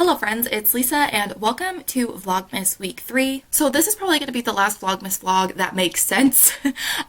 Hello friends, it's Lisa and welcome to Vlogmas week 3. So this is probably going to be the last Vlogmas vlog that makes sense.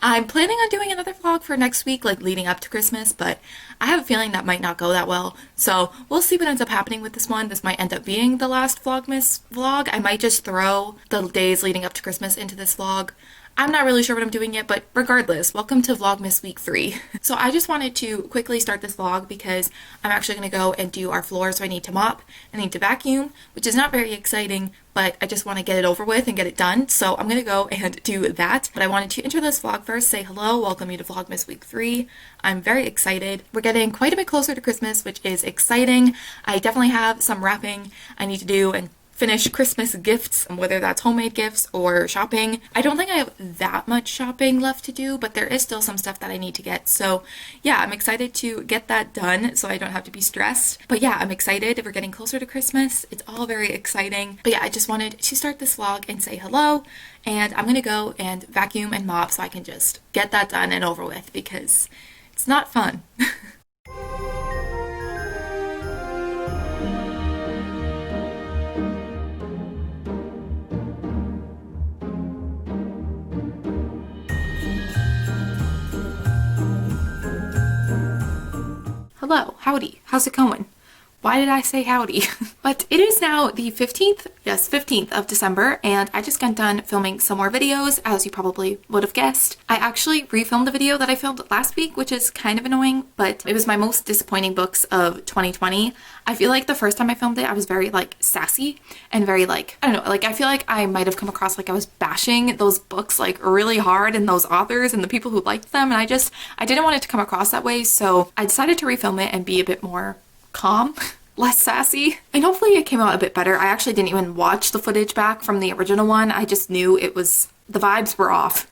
I'm planning on doing another vlog for next week, like leading up to Christmas, but I have a feeling that might not go that well. So we'll see what ends up happening with this one. This might end up being the last Vlogmas vlog. I might just throw the days leading up to Christmas into this vlog. I'm not really sure what I'm doing yet, but regardless, welcome to Vlogmas week 3. So I just wanted to quickly start this vlog because I'm actually going to go and do our floor, so I need to mop, I need to vacuum, which is not very exciting, but I just want to get it over with and get it done, so I'm going to go and do that. But I wanted to intro this vlog first, say hello, welcome you to Vlogmas week 3. I'm very excited. We're getting quite a bit closer to Christmas, which is exciting. I definitely have some wrapping I need to do and finish Christmas gifts, whether that's homemade gifts or shopping. I don't think I have that much shopping left to do, but there is still some stuff that I need to get. So yeah, I'm excited to get that done so I don't have to be stressed. But yeah, I'm excited. We're getting closer to Christmas. It's all very exciting. But yeah, I just wanted to start this vlog and say hello. And I'm gonna go and vacuum and mop so I can just get that done and over with because it's not fun. Hello, howdy, how's it going? Why did I say howdy? But it is now the 15th, yes, 15th of December, and I just got done filming some more videos, as you probably would have guessed. I actually refilmed the video that I filmed last week, which is kind of annoying, but it was my most disappointing books of 2020. I feel like the first time I filmed it, I was very like sassy and very like, I don't know, like I feel like I might have come across like I was bashing those books like really hard and those authors and the people who liked them, and I didn't want it to come across that way, so I decided to refilm it and be a bit more calm, less sassy, and hopefully it came out a bit better. I actually didn't even watch the footage back from the original one. I just knew it was, the vibes were off.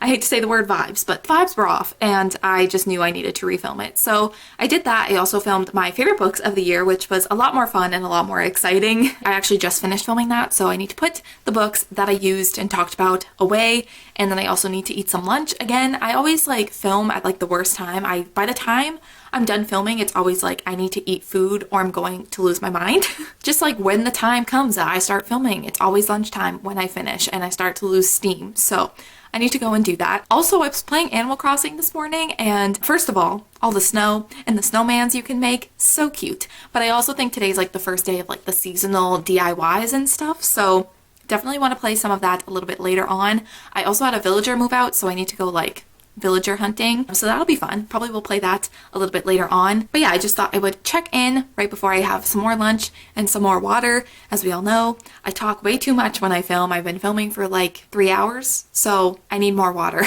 I hate to say the word vibes, but vibes were off, and I just knew I needed to refilm it. So I did that. I also filmed my favorite books of the year, which was a lot more fun and a lot more exciting. I actually just finished filming that, so I need to put the books that I used and talked about away, and then I also need to eat some lunch. Again, I always like film at like the worst time. By the time I'm done filming, it's always like I need to eat food or I'm going to lose my mind. Just like when the time comes that I start filming, it's always lunchtime when I finish and I start to lose steam. So I need to go and do that. Also, I was playing Animal Crossing this morning, and first of all the snow and the snowmans you can make, so cute. But I also think today's like the first day of like the seasonal DIYs and stuff, so definitely want to play some of that a little bit later on. I also had a villager move out, so I need to go like villager hunting, so that'll be fun. Probably will play that a little bit later on. But yeah, I just thought I would check in right before I have some more lunch and some more water. As we all know, I talk way too much when I film. I've been filming for like 3 hours, so I need more water.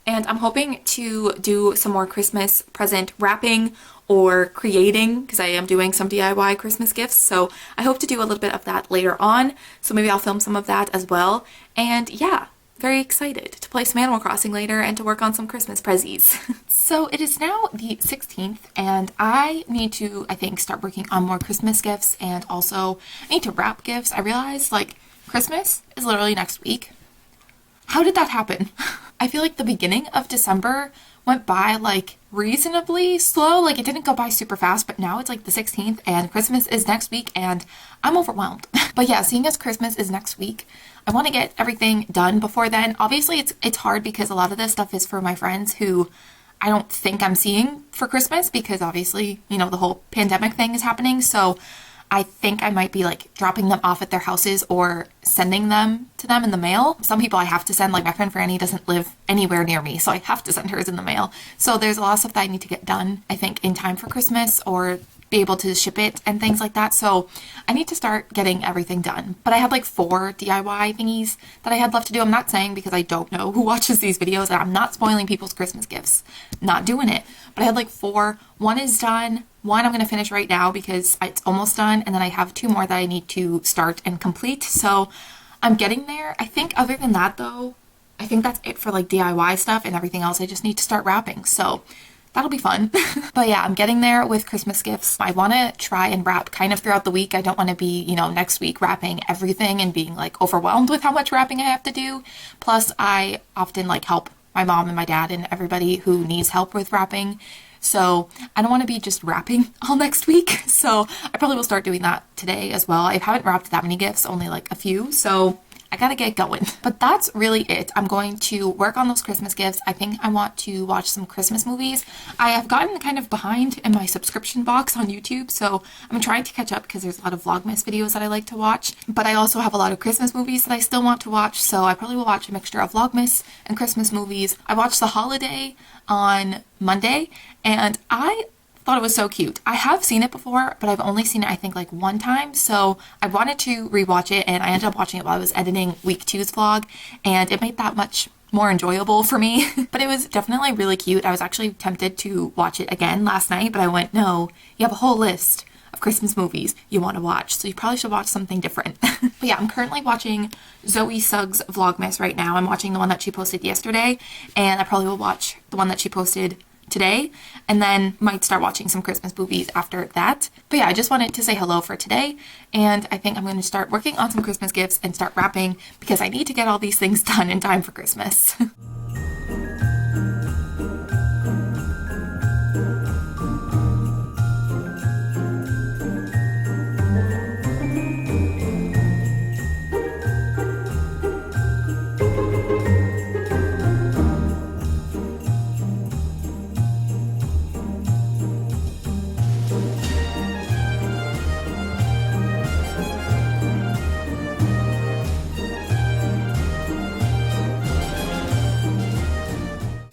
And I'm hoping to do some more Christmas present wrapping or creating, because I am doing some DIY Christmas gifts, so I hope to do a little bit of that later on. So maybe I'll film some of that as well. And yeah, very excited to play some Animal Crossing later and to work on some Christmas prezzies. So it is now the 16th, and I need to, I think, start working on more Christmas gifts, and also I need to wrap gifts. I realized like Christmas is literally next week. How did that happen? I feel like the beginning of December went by like reasonably slow. Like it didn't go by super fast, but now it's like the 16th and Christmas is next week and I'm overwhelmed. But yeah, seeing as Christmas is next week, I want to get everything done before then. Obviously it's hard because a lot of this stuff is for my friends who I don't think I'm seeing for Christmas because obviously, you know, the whole pandemic thing is happening. So I think I might be like dropping them off at their houses or sending them to them in the mail. Some people I have to send, like my friend Franny doesn't live anywhere near me, so I have to send hers in the mail. So there's a lot of stuff that I need to get done, I think, in time for Christmas or be able to ship it and things like that. So I need to start getting everything done. But I had like 4 DIY thingies that I had left to do. I'm not saying because I don't know who watches these videos, and I'm not spoiling people's Christmas gifts. Not doing it. But I had like 4. One is done. One I'm going to finish right now because it's almost done. And then I have 2 more that I need to start and complete. So I'm getting there. I think other than that though, I think that's it for like DIY stuff, and everything else I just need to start wrapping. So that'll be fun. But yeah, I'm getting there with Christmas gifts. I want to try and wrap kind of throughout the week. I don't want to be, you know, next week wrapping everything and being like overwhelmed with how much wrapping I have to do. Plus I often like help my mom and my dad and everybody who needs help with wrapping So I don't want to be just wrapping all next week. So I probably will start doing that today as well. I haven't wrapped that many gifts, only like a few. So I gotta get going. But that's really it. I'm going to work on those Christmas gifts. I think I want to watch some Christmas movies. I have gotten kind of behind in my subscription box on YouTube, so I'm trying to catch up because there's a lot of VLOGMAS videos that I like to watch. But I also have a lot of Christmas movies that I still want to watch, so I probably will watch a mixture of VLOGMAS and Christmas movies. I watched The Holiday on Monday, and I thought it was so cute. I have seen it before, but I've only seen it I think like one time, so I wanted to rewatch it, and I ended up watching it while I was editing week 2's vlog, and it made that much more enjoyable for me. But it was definitely really cute. I was actually tempted to watch it again last night, but I went, no, you have a whole list of Christmas movies you want to watch, so you probably should watch something different. But yeah, I'm currently watching Zoe Suggs Vlogmas right now. I'm watching the one that she posted yesterday, and I probably will watch the one that she posted today, and then might start watching some Christmas movies after that. But yeah, I just wanted to say hello for today, and I think I'm going to start working on some Christmas gifts and start wrapping because I need to get all these things done in time for Christmas.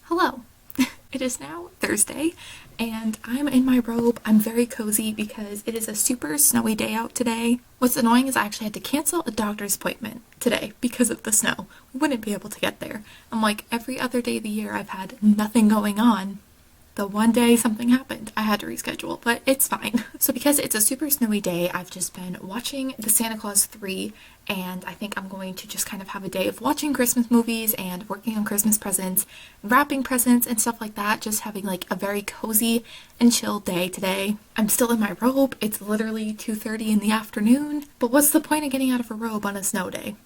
Hello. It is now Thursday, and I'm in my robe. I'm very cozy because it is a super snowy day out today. What's annoying is I actually had to cancel a doctor's appointment today because of the snow. We wouldn't be able to get there. I'm like, every other day of the year I've had nothing going on. The one day something happened, I had to reschedule, but it's fine. So because it's a super snowy day, I've just been watching the Santa Claus 3, and I think I'm going to just kind of have a day of watching Christmas movies and working on Christmas presents, wrapping presents and stuff like that, just having like a very cozy and chill day today. I'm still in my robe. It's literally 2:30 in the afternoon, but what's the point of getting out of a robe on a snow day?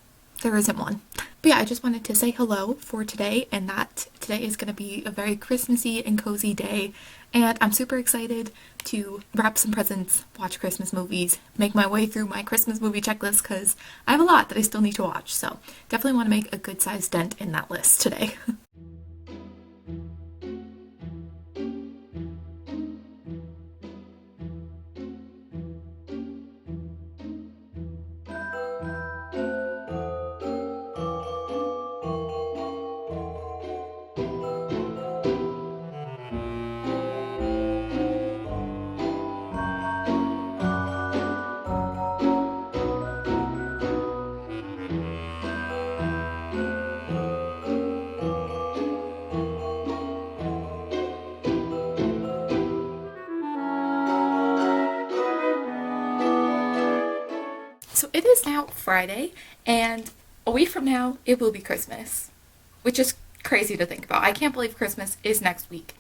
There isn't one. But yeah, I just wanted to say hello for today, and that today is going to be a very Christmassy and cozy day, and I'm super excited to wrap some presents, watch Christmas movies, make my way through my Christmas movie checklist because I have a lot that I still need to watch, so definitely want to make a good sized dent in that list today. So it is now Friday, and a week from now, it will be Christmas, which is crazy to think about. I can't believe Christmas is next week.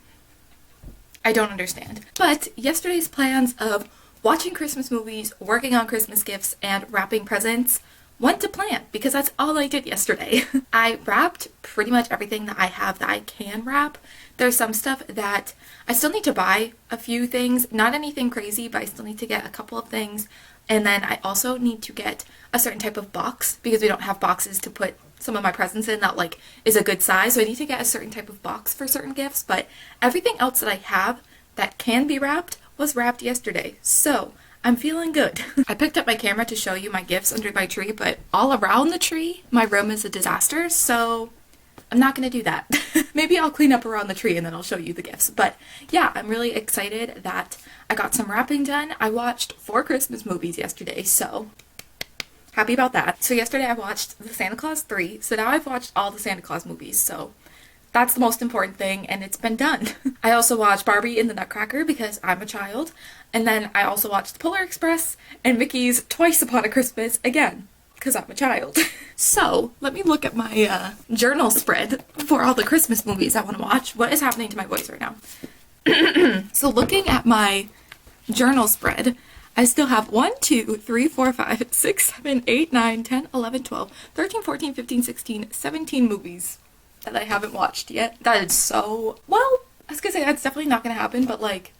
I don't understand. But yesterday's plans of watching Christmas movies, working on Christmas gifts, and wrapping presents went to plan because that's all I did yesterday. I wrapped pretty much everything that I have that I can wrap. There's some stuff that I still need to buy a few things, not anything crazy, but I still need to get a couple of things. And then I also need to get a certain type of box because we don't have boxes to put some of my presents in that like is a good size. So I need to get a certain type of box for certain gifts, but everything else that I have that can be wrapped was wrapped yesterday. So I'm feeling good. I picked up my camera to show you my gifts under my tree, but all around the tree, my room is a disaster. So I'm not going to do that. Maybe I'll clean up around the tree and then I'll show you the gifts. But yeah, I'm really excited that I got some wrapping done. I watched 4 Christmas movies yesterday, so happy about that. So yesterday I watched the Santa Claus 3, so now I've watched all the Santa Claus movies, so that's the most important thing, and it's been done. I also watched Barbie and the Nutcracker because I'm a child, and then I also watched Polar Express and Mickey's Twice Upon a Christmas again because I'm a child. So let me look at my journal spread for all the Christmas movies I want to watch. What is happening to my voice right now? So looking at my journal spread, I still have 1, 2, 3, 4, 5, 6, 7, 8, 9, 10, 11, 12, 13, 14, 15, 16, 17 movies that I haven't watched yet. That is so, well, I was gonna say that's definitely not gonna happen, but like,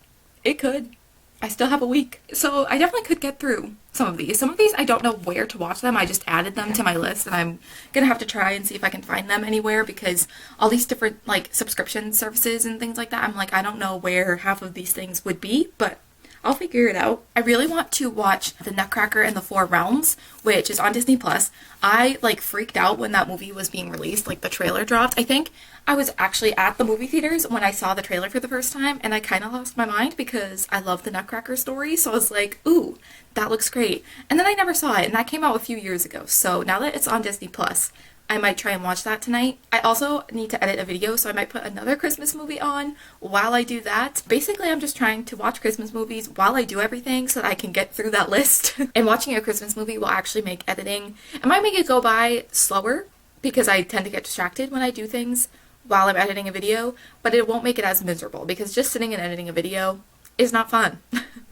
it could. I still have a week. So I definitely could get through some of these. Some of these I don't know where to watch them. I just added them to my list and I'm gonna have to try and see if I can find them anywhere because all these different like subscription services and things like that, I'm like, I don't know where half of these things would be, but I'll figure it out. I really want to watch The Nutcracker and the Four Realms, which is on Disney Plus. I like freaked out when that movie was being released, like the trailer dropped. I think I was actually at the movie theaters when I saw the trailer for the first time, and I kind of lost my mind because I love the Nutcracker story, so I was like, ooh, that looks great. And then I never saw it, and that came out a few years ago. So now that it's on Disney Plus, I might try and watch that tonight. I also need to edit a video, so I might put another Christmas movie on while I do that. Basically, I'm just trying to watch Christmas movies while I do everything so that I can get through that list. And watching a Christmas movie will actually make editing, it might make it go by slower because I tend to get distracted when I do things while I'm editing a video, but it won't make it as miserable because just sitting and editing a video is not fun.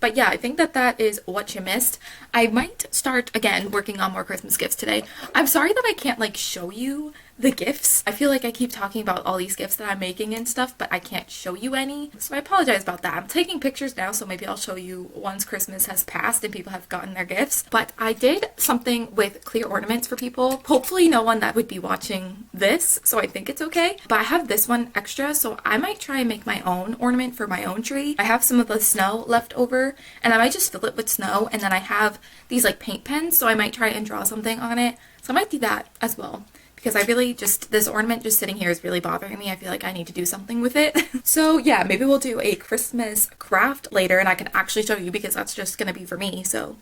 But yeah, I think that that is what you missed. I might start again working on more Christmas gifts today. I'm sorry that I can't like show you the gifts. I feel like I keep talking about all these gifts that I'm making and stuff, but I can't show you any. So I apologize about that. I'm taking pictures now, so maybe I'll show you once Christmas has passed and people have gotten their gifts. But I did something with clear ornaments for people. Hopefully no one that would be watching this, so I think it's okay. But I have this one extra, so I might try and make my own ornament for my own tree. I have some of the snow left over, and I might just fill it with snow, and then I have these like paint pens, so I might try and draw something on it. So I might do that as well. Because I really just, this ornament just sitting here is really bothering me. I feel like I need to do something with it. So yeah, maybe we'll do a Christmas craft later and I can actually show you because that's just going to be for me. So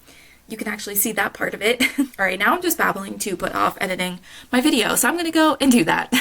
you can actually see that part of it. All right, now I'm just babbling to put off editing my video. So I'm going to go and do that.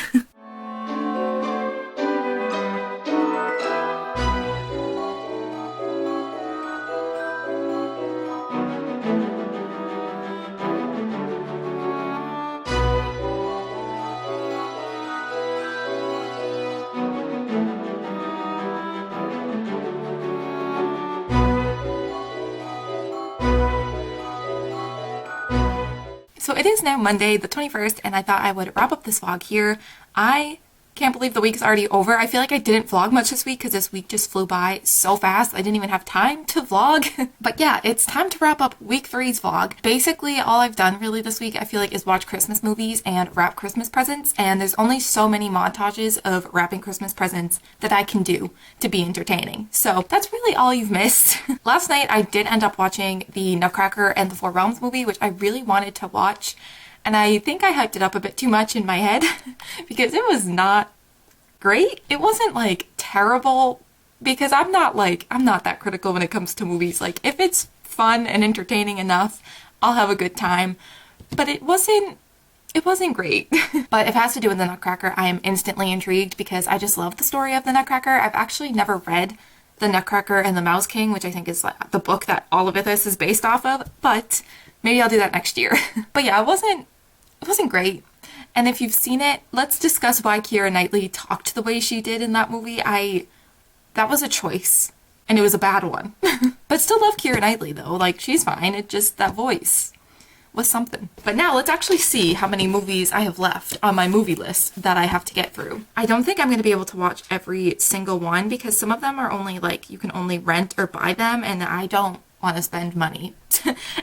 So it is now Monday the 21st and I thought I would wrap up this vlog here. I can't believe the week is already over. I feel like I didn't vlog much this week because this week just flew by so fast. I didn't even have time to vlog. But yeah, it's time to wrap up week 3's vlog. Basically, all I've done really this week, I feel like, is watch Christmas movies and wrap Christmas presents. And there's only so many montages of wrapping Christmas presents that I can do to be entertaining. So that's really all you've missed. Last night, I did end up watching the Nutcracker and the Four Realms movie, which I really wanted to watch. And I think I hyped it up a bit too much in my head because it was not great. It wasn't like terrible because I'm not that critical when it comes to movies. Like if it's fun and entertaining enough, I'll have a good time. But it wasn't great. But if it has to do with the Nutcracker, I am instantly intrigued because I just love the story of the Nutcracker. I've actually never read The Nutcracker and the Mouse King, which I think is like the book that all of this is based off of, but maybe I'll do that next year. But yeah, it wasn't great. And if you've seen it, let's discuss why Keira Knightley talked the way she did in that movie. That was a choice, and it was a bad one. But still love Keira Knightley though, like she's fine, it just, that voice was something. But now let's actually see how many movies I have left on my movie list that I have to get through. I don't think I'm going to be able to watch every single one because some of them are only like, you can only rent or buy them, and I don't want to spend money.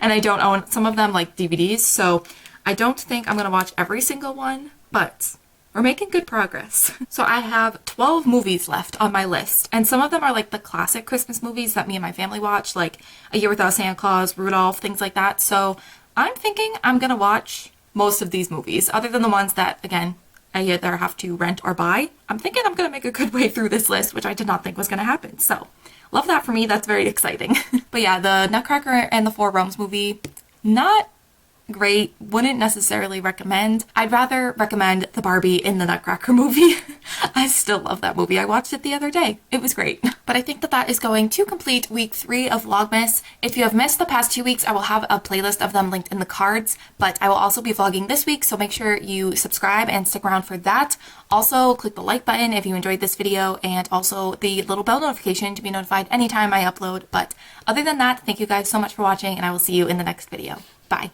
And I don't own some of them like DVDs, so I don't think I'm going to watch every single one, but we're making good progress. So I have 12 movies left on my list, and some of them are like the classic Christmas movies that me and my family watch, like A Year Without Santa Claus, Rudolph, things like that. So I'm thinking I'm going to watch most of these movies, other than the ones that, again, I either have to rent or buy. I'm thinking I'm going to make a good way through this list, which I did not think was going to happen. So love that for me. That's very exciting. But yeah, the Nutcracker and the Four Realms movie, not great, wouldn't necessarily recommend. I'd rather recommend the Barbie in the Nutcracker movie. I still love that movie. I watched it the other day. It was great. But I think that that is going to complete week 3 of Vlogmas. If you have missed the past 2 weeks, I will have a playlist of them linked in the cards, but I will also be vlogging this week, so make sure you subscribe and stick around for that. Also, click the like button if you enjoyed this video, and also the little bell notification to be notified anytime I upload. But other than that, thank you guys so much for watching, and I will see you in the next video. Bye.